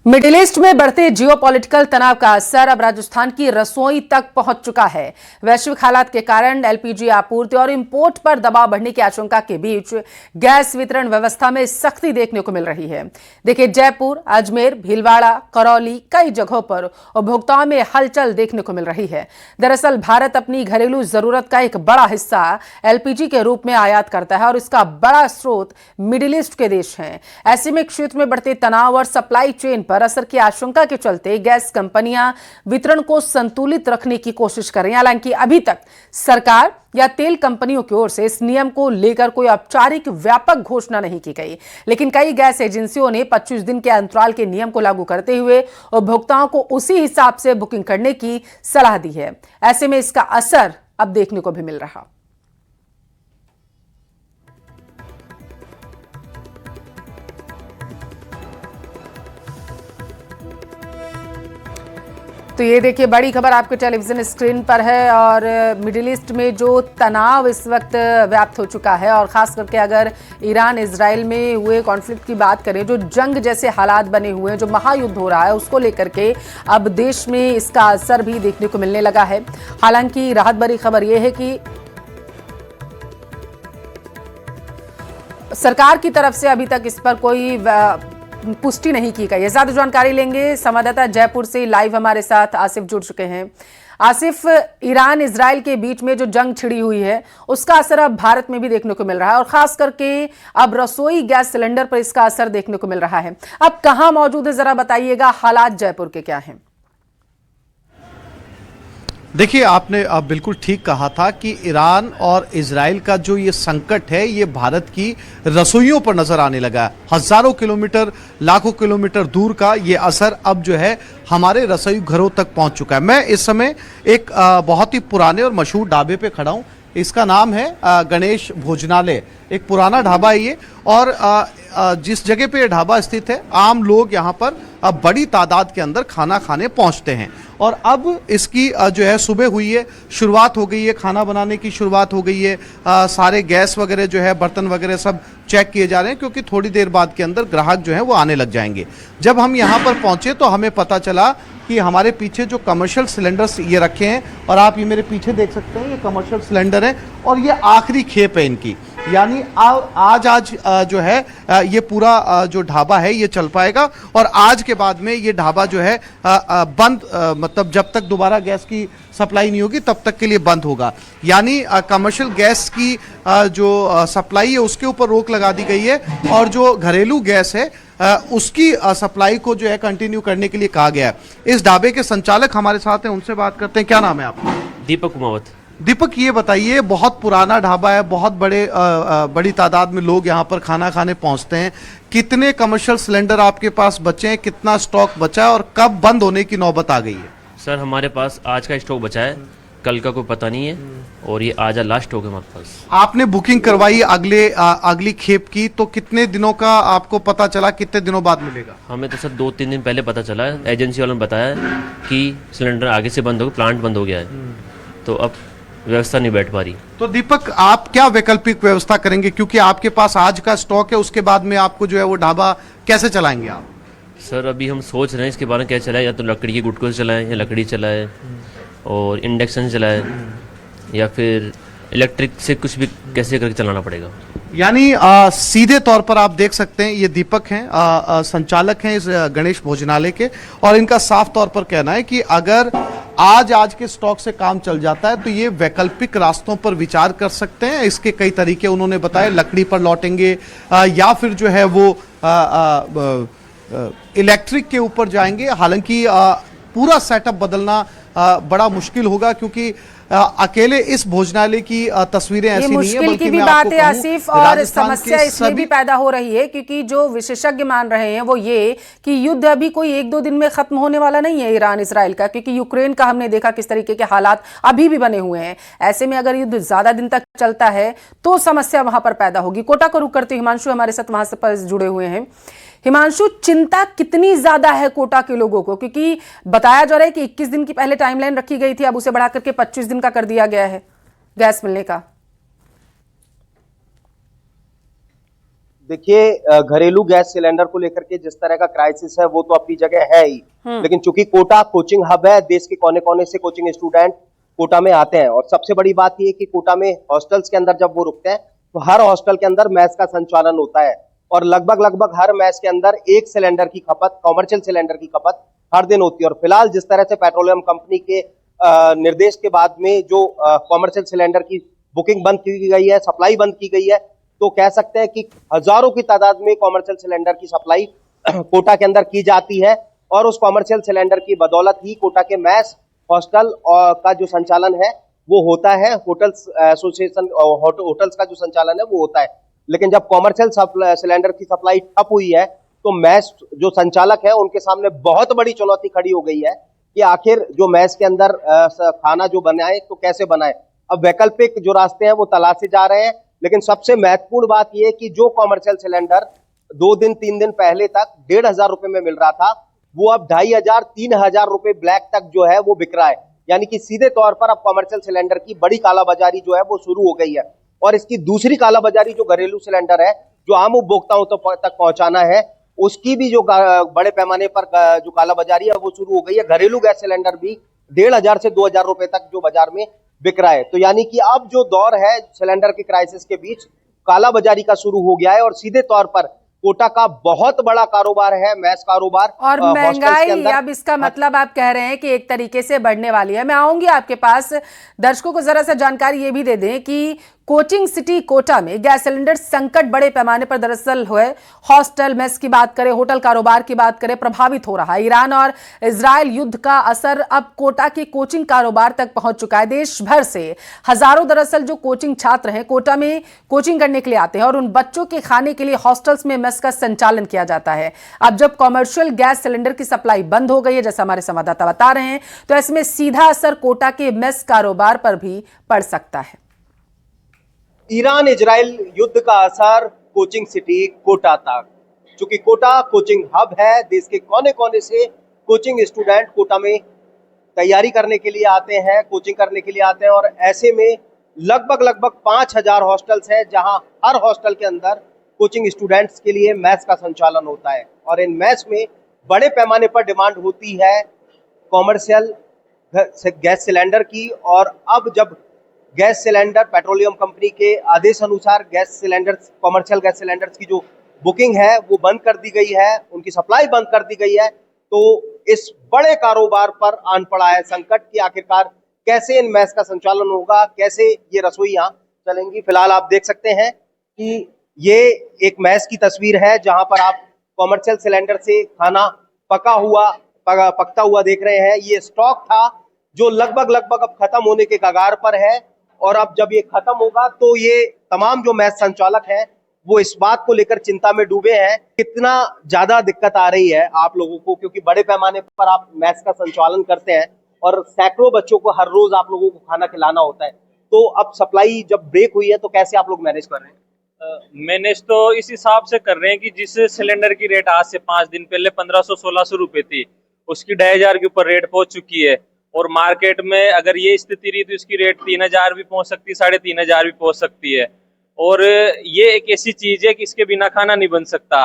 Middle east में बढ़ते geopolitical तनाव का असर अब राजस्थान की रसोई तक पहुंच चुका है। वैश्विक हालात के कारण एलपीजी आपूर्ति और इंपोर्ट पर दबाव बढ़ने की आशंका के बीच गैस वितरण व्यवस्था में सख्ती देखने को मिल रही है। देखिए, जयपुर, अजमेर, भीलवाड़ा, करौली, कई जगहों पर उपभोक्ताओं में हलचल देखने को मिल रही है। दरअसल भारत अपनी घरेलू जरूरत का एक बड़ा हिस्सा एलपीजी के रूप में आयात करता है और इसका बड़ा स्रोत मिडिल ईस्ट के देश हैं। ऐसे में क्षेत्र में बढ़ते तनाव और सप्लाई चेन पर असर की आशंका के चलते गैस कंपनियां वितरण को संतुलित रखने की कोशिश कर रही हैं। हालांकि अभी तक सरकार या तेल कंपनियों की ओर से इस नियम को लेकर कोई औपचारिक व्यापक घोषणा नहीं की गई, लेकिन कई गैस एजेंसियों ने 25 दिन के अंतराल के नियम को लागू करते हुए उपभोक्ताओं को उसी हिसाब से बुकिंग करने की सलाह दी है। ऐसे में इसका असर अब देखने को भी मिल रहा। तो ये देखिए, बड़ी खबर आपके टेलीविजन स्क्रीन पर है और मिडिल ईस्ट में जो तनाव इस वक्त व्याप्त हो चुका है और खास करके अगर ईरान इजराइल में हुए कॉन्फ्लिक्ट की बात करें, जो जंग जैसे हालात बने हुए हैं, जो महायुद्ध हो रहा है, उसको लेकर के अब देश में इसका असर भी देखने को मिलने लगा है। हालांकि राहत भरी खबर यह है कि सरकार की तरफ से अभी तक इस पर कोई पुष्टि नहीं की गई है। ज्यादा जानकारी लेंगे संवाददाता जयपुर से लाइव हमारे साथ आसिफ जुड़ चुके हैं। आसिफ, ईरान इजराइल के बीच में जो जंग छिड़ी हुई है उसका असर अब भारत में भी देखने को मिल रहा है और खास करके अब रसोई गैस सिलेंडर पर इसका असर देखने को मिल रहा है। अब कहां मौजूद है, जरा बताइएगा, हालात जयपुर के क्या हैं? देखिए, आपने बिल्कुल ठीक कहा था कि ईरान और इजराइल का जो ये संकट है, ये भारत की रसोइयों पर नजर आने लगा है। हजारों किलोमीटर, लाखों किलोमीटर दूर का ये असर अब जो है हमारे रसोई घरों तक पहुंच चुका है। मैं इस समय एक बहुत ही पुराने और मशहूर ढाबे पे खड़ा हूं। इसका नाम है गणेश भोजनालय। एक पुराना ढाबा है ये, और जिस जगह पे ये ढाबा स्थित है, आम लोग यहाँ पर बड़ी तादाद के अंदर खाना खाने पहुंचते हैं। और अब इसकी जो है सुबह हुई है, शुरुआत हो गई है, खाना बनाने की शुरुआत हो गई है। सारे गैस वगैरह जो है, बर्तन वगैरह सब चेक किए जा रहे हैं, क्योंकि थोड़ी देर बाद के अंदर ग्राहक जो है वो आने लग जाएंगे। जब हम यहाँ पर पहुंचे तो हमें पता चला कि हमारे पीछे जो कमर्शियल सिलेंडर्स ये रखे हैं, और आप ये मेरे पीछे देख सकते हैं, ये कमर्शियल सिलेंडर है और ये आखिरी खेप है इनकी। यानी आज जो है ये पूरा जो ढाबा है ये चल पाएगा, और आज के बाद में ये ढाबा जो है बंद, मतलब जब तक दोबारा गैस की सप्लाई नहीं होगी तब तक के लिए बंद होगा। यानी कमर्शियल गैस की जो सप्लाई है उसके ऊपर रोक लगा दी गई है, और जो घरेलू गैस है उसकी सप्लाई को जो है कंटिन्यू करने के लिए कहा गया है। इस ढाबे के संचालक हमारे साथ हैं, उनसे बात करते हैं। क्या नाम है आपका? दीपक कुमावत। दीपक, ये बताइए, बहुत पुराना ढाबा है, बहुत बड़ी तादाद में लोग यहाँ पर खाना खाने पहुँचते हैं। कितने कमर्शियल सिलेंडर आपके पास बचे हैं, कितना स्टॉक बचा है और कब बंद होने की नौबत आ गई है? सर, हमारे पास आज का स्टॉक बचा है, कल का कोई पता नहीं है, और ये आज लास्ट स्टॉक है हमारे पास। आपने बुकिंग करवाई अगली खेप की, तो कितने दिनों का आपको पता चला, कितने दिनों बाद मिलेगा? हमें तो सर 2-3 दिन पहले पता चला है। एजेंसी वालों ने बताया कि सिलेंडर आगे से बंद हो गया, प्लांट बंद हो गया है, तो अब व्यवस्था नहीं बैठ पा रही। तो दीपक, आप क्या वैकल्पिक व्यवस्था करेंगे, क्योंकि आपके पास आज का स्टॉक है, उसके बाद में आपको जो है वो ढाबा कैसे चलाएंगे आप? सर, अभी हम सोच रहे हैं इसके बारे में क्या चलाए, या तो लकड़ी की गुटकों से चलाएं, या लकड़ी चलाए और इंडक्शन चलाए, या फिर इलेक्ट्रिक से कुछ भी कैसे करके चलाना पड़ेगा। यानी सीधे तौर पर आप देख सकते हैं, ये दीपक हैं, संचालक हैं इस गणेश भोजनालय के, और इनका साफ तौर पर कहना है कि अगर आज के स्टॉक से काम चल जाता है तो ये वैकल्पिक रास्तों पर विचार कर सकते हैं। इसके कई तरीके उन्होंने बताए, लकड़ी पर लौटेंगे या फिर जो है वो इलेक्ट्रिक के ऊपर जाएंगे। हालांकि पूरा सेटअप बदलना बड़ा मुश्किल होगा, क्योंकि अकेले इस भोजनालय की तस्वीरें ऐसी नहीं है, मुश्किल की भी बात है आसिफ, और समस्या इसलिए भी पैदा हो रही है क्योंकि जो विशेषज्ञ मान रहे हैं वो ये कि युद्ध अभी कोई 1-2 दिन में खत्म होने वाला नहीं है ईरान इजराइल का, क्योंकि यूक्रेन का हमने देखा किस तरीके के हालात अभी भी बने हुए हैं। ऐसे में अगर युद्ध ज्यादा दिन तक चलता है तो समस्या वहां पर पैदा होगी। कोटा को रुक करते हिमांशु हमारे साथ वहां से जुड़े हुए हैं। हिमांशु, चिंता कितनी ज्यादा है कोटा के लोगों को, क्योंकि बताया जा रहा है कि 21 दिन की पहले टाइमलाइन रखी गई थी, अब उसे बढ़ा करके 25 दिन का कर दिया गया है गैस मिलने का। देखिए, घरेलू गैस सिलेंडर को लेकर के जिस तरह का क्राइसिस है वो तो अपनी जगह है ही, लेकिन चूंकि कोटा कोचिंग हब है, देश के कोने कोने से कोचिंग स्टूडेंट कोटा में आते हैं। और सबसे बड़ी बात ये है कि कोटा में हॉस्टल्स के अंदर जब वो रुकते हैं तो हर हॉस्टल के अंदर मैस का संचालन होता है, और लगभग लगभग हर मैस के अंदर एक सिलेंडर की खपत, कॉमर्शियल सिलेंडर की खपत हर दिन होती है। और फिलहाल जिस तरह से पेट्रोलियम कंपनी के निर्देश के बाद में जो कॉमर्शियल सिलेंडर की बुकिंग बंद की गई है, सप्लाई बंद की गई है, तो कह सकते हैं कि हजारों की तादाद में कॉमर्शियल सिलेंडर की सप्लाई कोटा के अंदर की जाती है। और उस कॉमर्शियल सिलेंडर की बदौलत ही कोटा के मैस हॉस्टल का जो संचालन है वो होता है, होटल्स एसोसिएशन होटल्स का जो संचालन है वो होता है। लेकिन जब कॉमर्शियल सिलेंडर की सप्लाई ठप हुई है तो मैस जो संचालक है उनके सामने बहुत बड़ी चुनौती खड़ी हो गई है कि आखिर जो मैस के अंदर खाना जो बनाए तो कैसे बनाए। अब वैकल्पिक जो रास्ते हैं वो तलाशे जा रहे हैं, लेकिन सबसे महत्वपूर्ण बात यह है कि जो कॉमर्शियल सिलेंडर 2 दिन 3 दिन पहले तक 1,500 रुपए में मिल रहा था, वो अब 2,500 3,000 रुपए ब्लैक तक जो है वो बिक रहा है। यानी कि सीधे तौर पर अब कॉमर्शियल सिलेंडर की बड़ी कालाबाजारी जो है वो शुरू हो गई है। और इसकी दूसरी कालाबाजारी जो घरेलू सिलेंडर है, जो आम उपभोक्ताओं तक पहुंचाना है, उसकी भी जो बड़े पैमाने पर जो कालाबाजारी है वो शुरू हो गई है। घरेलू गैस सिलेंडर भी 1,500 से 2,000 रुपए तक जो बाजार में बिक रहा है। तो यानी कि अब जो दौर है सिलेंडर के क्राइसिस के बीच, कालाबाजारी का शुरू हो गया है। और सीधे तौर पर कोटा का बहुत बड़ा कारोबार है मैस कारोबार, और महंगाई, अब इसका मतलब आप कह रहे हैं कि एक तरीके से बढ़ने वाली है। मैं आऊंगी आपके पास, दर्शकों को जरा सा जानकारी ये भी दे दें कि कोचिंग सिटी कोटा में गैस सिलेंडर संकट बड़े पैमाने पर दरअसल हुए। हॉस्टल मेस की बात करें, होटल कारोबार की बात करें, प्रभावित हो रहा है। ईरान और इजराइल युद्ध का असर अब कोटा के कोचिंग कारोबार तक पहुंच चुका है। देश भर से हजारों दरअसल जो कोचिंग छात्र हैं कोटा में कोचिंग करने के लिए आते हैं, और उन बच्चों के खाने के लिए हॉस्टल्स में मेस का संचालन किया जाता है। अब जब कॉमर्शियल गैस सिलेंडर की सप्लाई बंद हो गई है, जैसा हमारे संवाददाता बता रहे हैं, तो इसमें सीधा असर कोटा के मेस कारोबार पर भी पड़ सकता है। ईरान इजराइल युद्ध का असर कोचिंग सिटी कोटा तक, चूंकि कोटा कोचिंग हब है, देश के कोने कोने से कोचिंग स्टूडेंट कोटा में तैयारी करने के लिए आते हैं, कोचिंग करने के लिए आते हैं। और ऐसे में लगभग लगभग 5,000 हॉस्टल्स हैं, जहां हर हॉस्टल के अंदर कोचिंग स्टूडेंट्स के लिए मैस का संचालन होता है। और इन मैस में बड़े पैमाने पर डिमांड होती है कॉमर्शियल गैस सिलेंडर की। और अब जब गैस सिलेंडर पेट्रोलियम कंपनी के आदेश अनुसार gas cylinder, commercial gas cylinders की जो बुकिंग है वो बंद कर दी गई है, उनकी सप्लाई बंद कर दी गई है, तो इस बड़े कारोबार पर आन पड़ा है संकट कि आखिरकार कैसे इन मैस का संचालन होगा, कैसे ये रसोइयां चलेंगी। फिलहाल आप देख सकते हैं कि ये एक मैस की तस्वीर है जहां पर आप कॉमर्शियल सिलेंडर से खाना पकता हुआ देख रहे हैं। ये स्टॉक था जो लगभग लगभग अब खत्म होने के कगार पर है, और अब जब ये खत्म होगा तो ये तमाम जो मैस संचालक हैं वो इस बात को लेकर चिंता में डूबे हैं कितना ज्यादा दिक्कत आ रही है आप लोगों को, क्योंकि बड़े पैमाने पर आप मैस का संचालन करते हैं और सैकड़ों बच्चों को हर रोज आप लोगों को खाना खिलाना होता है। तो अब सप्लाई जब ब्रेक हुई है तो कैसे आप लोग मैनेज कर रहे हैं? मैनेज तो इस हिसाब से कर रहे हैं कि जिस सिलेंडर की रेट आज से 5 दिन पहले 1500-1600 रुपए थी, उसकी 2,500 के ऊपर रेट पहुंच चुकी है। और मार्केट में अगर ये स्थिति रही तो इसकी रेट 3,000 भी पहुंच सकती है, 3,500 भी पहुंच सकती है। और ये एक ऐसी चीज है कि इसके बिना खाना नहीं बन सकता।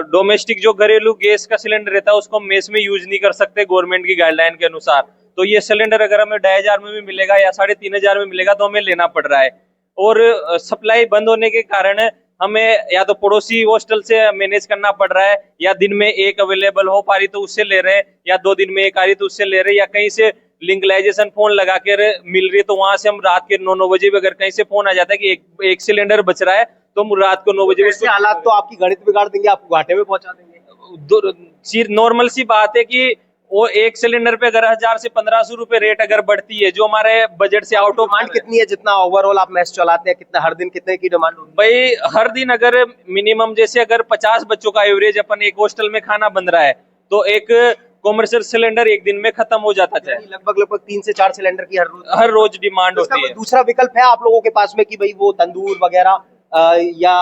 डोमेस्टिक जो घरेलू गैस का सिलेंडर रहता है उसको हम मेस में यूज नहीं कर सकते गवर्नमेंट की गाइडलाइन के अनुसार। तो ये सिलेंडर अगर हमें 2,500 में भी मिलेगा या 3,500 में मिलेगा तो हमें लेना पड़ रहा है। और सप्लाई बंद होने के कारण हमें या तो पड़ोसी हॉस्टल से मैनेज करना पड़ रहा है, या दिन में एक अवेलेबल हो पा रही तो उससे ले रहे हैं, या 2 दिन में एक आ रही तो उससे ले रहे हैं, या कहीं से लिंकलाइजेशन फोन लगा कर मिल रही है तो वहां से हम रात के 9 बजे भी अगर कहीं से फोन आ जाता है कि एक सिलेंडर बच रहा है तो हम रात को 9 बजे। ऐसे हालात तो आपकी गणित बिगाड़ देंगे, आपको घाटे में पहुंचा देंगे। नॉर्मल सी बात है कि वो एक सिलेंडर पे अगर 1,000 से 1,500 रुपए रेट अगर बढ़ती है जो हमारे बजट से आउट ऑफ। डिमांड कितनी है, जितना ओवरऑल आप मैच चलाते हैं, कितना हर दिन कितने की डिमांड होती है? भाई हर दिन अगर मिनिमम जैसे अगर 50 बच्चों का एवरेज अपन एक हॉस्टल में खाना बन रहा है तो एक कॉमर्शियल सिलेंडर एक दिन में खत्म हो जाता है। लगभग लगभग 3 से 4 सिलेंडर की हर रोज डिमांड होती है। दूसरा विकल्प है आप लोगों के पास में कि भाई वो तंदूर वगैरह या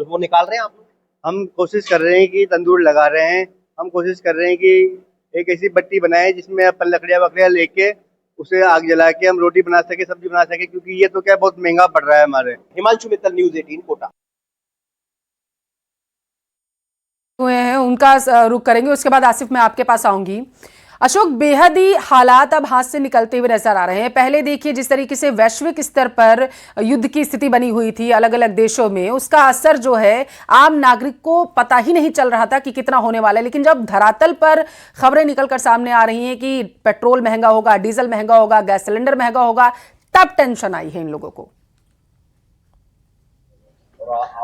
वो निकाल रहे हैं आप लोग? हम कोशिश कर रहे हैं कि तंदूर लगा रहे हैं। हम कोशिश कर रहे हैं कि एक ऐसी बत्ती बनाए जिसमें अपन लकड़ियाँ वकड़ियाँ लेके उसे आग जला के हम रोटी बना सके, सब्जी बना सके, क्योंकि ये तो क्या बहुत महंगा पड़ रहा है हमारे। हिमांशु मित्तल, न्यूज़ 18 कोटा। हुए हैं उनका रुख करेंगे। उसके बाद आसिफ मैं आपके पास आऊंगी। अशोक, बेहद ही हालात अब हाथ से निकलते हुए नजर आ रहे हैं। पहले देखिए जिस तरीके से वैश्विक स्तर पर युद्ध की स्थिति बनी हुई थी अलग अलग देशों में, उसका असर जो है आम नागरिक को पता ही नहीं चल रहा था कि कितना होने वाला है। लेकिन जब धरातल पर खबरें निकलकर सामने आ रही हैं कि पेट्रोल महंगा होगा, डीजल महंगा होगा, गैस सिलेंडर महंगा होगा, तब टेंशन आई है इन लोगों को।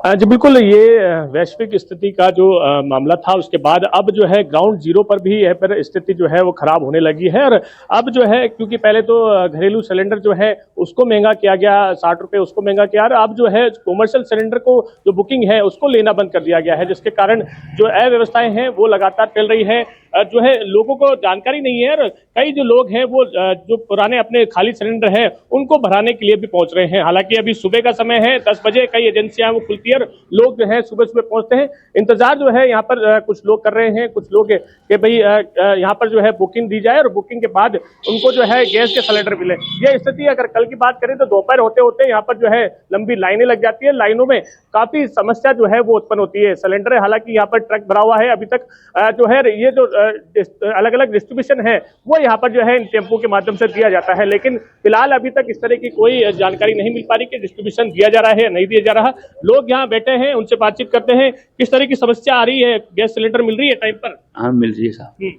जी बिल्कुल, ये वैश्विक स्थिति का जो मामला था उसके बाद अब जो है ग्राउंड जीरो पर भी यह पर स्थिति जो है वो खराब होने लगी है। और अब जो है क्योंकि पहले तो घरेलू सिलेंडर जो है उसको महंगा किया गया, 60 रुपये उसको महंगा किया, और अब जो है कॉमर्शियल सिलेंडर को जो बुकिंग है उसको लेना बंद कर दिया गया है, जिसके कारण जो अव्यवस्थाएं हैं वो लगातार चल रही है। जो है लोगों को जानकारी नहीं है और कई जो लोग हैं वो जो पुराने अपने खाली सिलेंडर है उनको भराने के लिए भी पहुंच रहे हैं। हालांकि अभी सुबह का समय है, 10 बजे कई एजेंसियां वो खुलती है और लोग जो है सुबह सुबह पहुंचते हैं। इंतजार जो है यहाँ पर कुछ लोग कर रहे हैं, कुछ लोग कि भाई यहाँ पर जो है बुकिंग दी जाए और बुकिंग के बाद उनको जो है गैस के सिलेंडर मिले। ये स्थिति अगर कल की बात करें तो दोपहर होते होते यहाँ पर जो है लंबी लाइनें लग जाती है। लाइनों में काफी समस्या जो है वो उत्पन्न होती है। सिलेंडर हालांकि यहाँ पर ट्रक भरा हुआ है, अभी तक जो है ये जो अलग अलग डिस्ट्रीब्यूशन है वो यहाँ पर जो है इन टेम्पो के माध्यम से दिया जाता है। लेकिन फिलहाल अभी तक इस तरह की कोई जानकारी नहीं मिल पा रही कि डिस्ट्रीब्यूशन दिया जा रहा है या नहीं दिया जा रहा। लोग यहाँ बैठे हैं, उनसे बातचीत करते हैं, किस तरह की समस्या आ रही है। गैस सिलेंडर मिल रही है टाइम पर? हाँ मिल रही है साहब,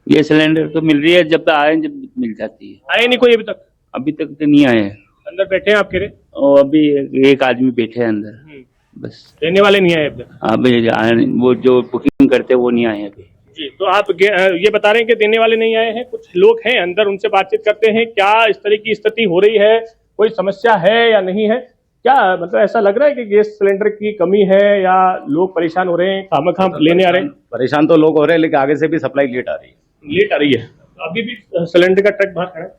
ये सिलेंडर तो मिल रही है, जब आए जब मिल जाती है। आए नहीं कोई अभी तक? अभी तक तो नहीं आए हैं। अंदर बैठे हैं आपके? और अभी एक आदमी बैठे हैं अंदर, बस। देने वाले नहीं आए अभी तक? अभी वो जो बुकिंग करते हैं वो नहीं आए अभी। जी, तो आप ये बता रहे हैं कि देने वाले नहीं आए हैं, कुछ लोग हैं अंदर, उनसे बातचीत करते हैं। क्या इस तरह की स्थिति हो रही है, कोई समस्या है या नहीं है? क्या मतलब ऐसा लग रहा है कि गैस सिलेंडर की कमी है या लोग परेशान हो रहे हैं, खामखाम लेने आ रहे हैं? परेशान तो लोग हो रहे हैं, लेकिन आगे से भी सप्लाई लेट आ रही है। लेट आ रही है? अभी भी सिलेंडर का ट्रक बाहर खड़ा है?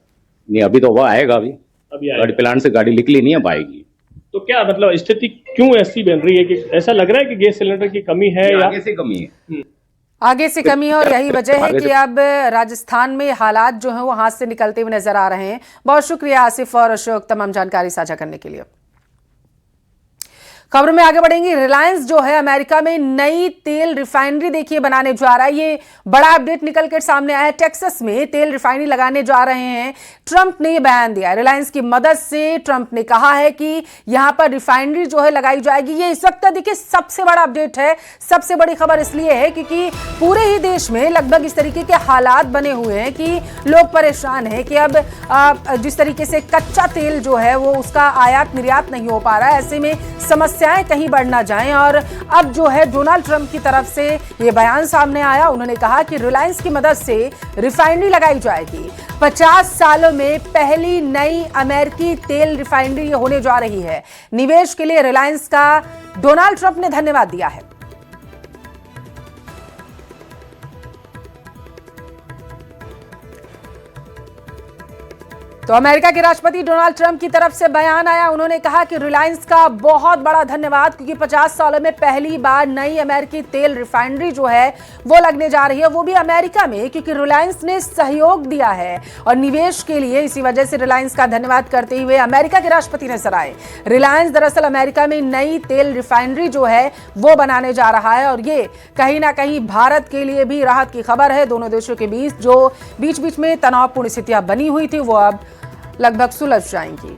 नहीं, अभी तो वो आएगा। अभी गाड़ी प्लांट से गाड़ी निकली नहीं है, अब आएगी। तो क्या मतलब स्थिति क्यों ऐसी बन रही है कि ऐसा लग रहा है कि गैस सिलेंडर की कमी है या आगे से कमी है? आगे से कमी है और यही वजह है कि अब राजस्थान में हालात जो हैं वो हाथ से निकलते हुए नजर आ रहे हैं। बहुत शुक्रिया आसिफ और अशोक तमाम जानकारी साझा करने के लिए। खबरों में आगे बढ़ेंगे। रिलायंस जो है अमेरिका में नई तेल रिफाइनरी देखिए बनाने जा रहा है। ये बड़ा अपडेट निकल कर सामने आया है। टेक्सास में तेल रिफाइनरी लगाने जा रहे हैं। ट्रंप ने ये बयान दिया है। रिलायंस की मदद से ट्रंप ने कहा है कि यहां पर रिफाइनरी जो है लगाई जाएगी। ये इस वक्त देखिए सबसे बड़ा अपडेट है, सबसे बड़ी खबर इसलिए है क्योंकि पूरे ही देश में लगभग इस तरीके के हालात बने हुए हैं कि लोग परेशान हैं कि अब जिस तरीके से कच्चा तेल जो है वो उसका आयात निर्यात नहीं हो पा रहा है। ऐसे में समस्याएं कहीं बढ़ ना जाएं। और अब जो है डोनाल्ड ट्रंप की तरफ से ये बयान सामने आया। उन्होंने कहा कि रिलायंस की मदद से रिफाइनरी लगाई जाएगी। 50 सालों में पहली नई अमेरिकी तेल रिफाइनरी होने जा रही है। निवेश के लिए रिलायंस का डोनाल्ड ट्रंप ने धन्यवाद दिया है। तो अमेरिका के राष्ट्रपति डोनाल्ड ट्रंप की तरफ से बयान आया। उन्होंने कहा कि रिलायंस का बहुत बड़ा धन्यवाद क्योंकि 50 सालों में पहली बार नई अमेरिकी तेल रिफाइनरी जो है वो लगने जा रही है, वो भी अमेरिका में, क्योंकि रिलायंस ने सहयोग दिया है और निवेश के लिए। इसी वजह से रिलायंस का धन्यवाद करते हुए अमेरिका के राष्ट्रपति नजर आए। रिलायंस दरअसल अमेरिका में नई तेल रिफाइनरी जो है वो बनाने जा रहा है और ये कहीं ना कहीं भारत के लिए भी राहत की खबर है। दोनों देशों के बीच जो बीच बीच में तनावपूर्ण स्थितियां बनी हुई थी वो अब लगभग सुलझ जाएंगी।